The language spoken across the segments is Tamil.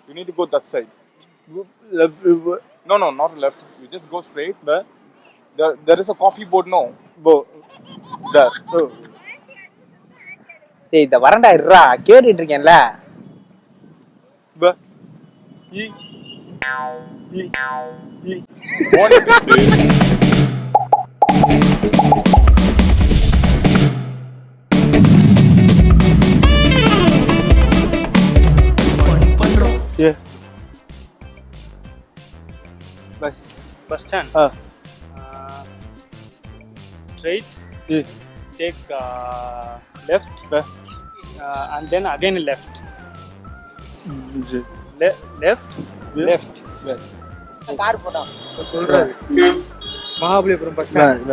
You need to go that side. Left. No, not left. You just go straight. There is a coffee board. No. There. டேய் இத வரண்டா இருடா கேட்டிட்டு இருக்கேன்ல. Bus stand. Straight. Take left. And then again left. Left. Car போடா. சொல்றாரு. Mahabalipuram bus stand.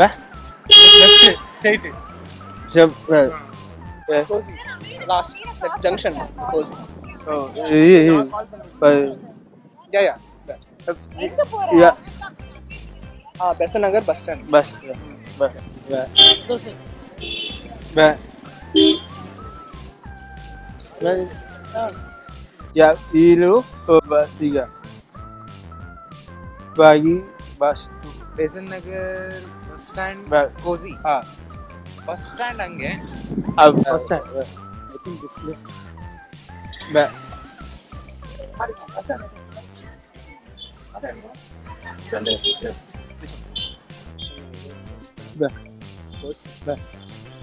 left straight. Last junction. Yeah. Besant Nagar bus stand. Ya, ilu tiga. Bagi bus. Besant Nagar bus stand. Cozy. Bus stand ange. Bus stand. I think this left.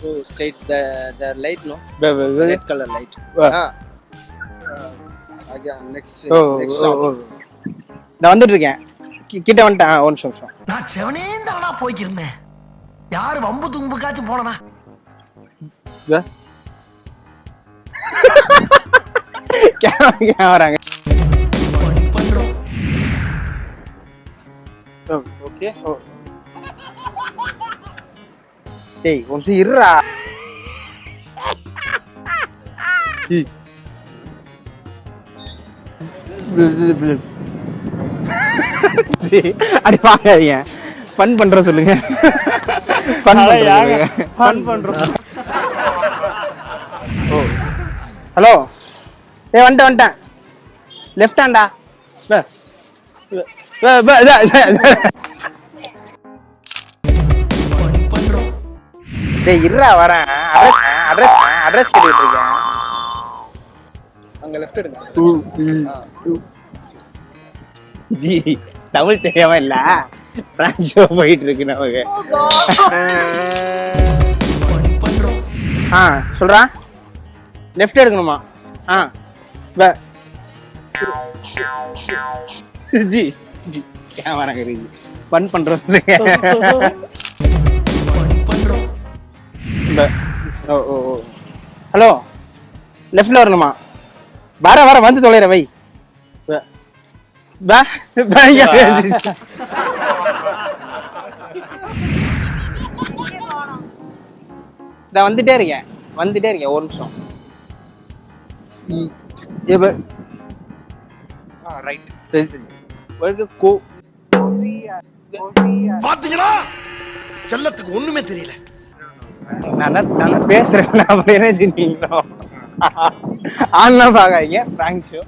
Go straight. The light no. Red color light. Again next shop. நான் வந்துட்டு இருக்கேன். கிட்ட வந்துட்டேன். ஒரு நிமிஷம். நான் செவனேந்தானா போயிக்கிருந்தேன். யார் வம்பு தும்புக்காச்சும் போனனா? வராங்க. Okay. டேய் கொஞ்சம் இருடா. அடி பாக்காதீங்க. ஃபன் பண்ற சொல்லுங்க. ஃபன் பண்றோம். ஹலோ. ஏய் வந்துட்டேன். லெஃப்ட் ஹேண்டா. டேய் இருடா வரேன். அட்ரஸ் கேட்டுட்டு இருக்கேன். அங்க லெஃப்ட் எடுங்க. ஜி தமிழ் தெரியாம இல்ல. பிரான்ச் ஷோ போயிட்டு இருக்கு நமக்கு. சொல்றா. லெஃப்ட் எடுக்கணுமா? ஜி கேமரா கருது. ஃபன் பண்றது. ஹலோ லெஃப்ட்ல வரணுமா? வர வந்து தொலைற வை. வந்துட்டே இருக்கேன். ஒரு நிமிஷம். ரைட். பாத்தீங்களா? செல்லத்துக்கு ஒண்ணுமே தெரியல. நான் பேசுறேன். அப்புறம் என்ன ஆன்லாம் பாக்காதீங்க. Prank show.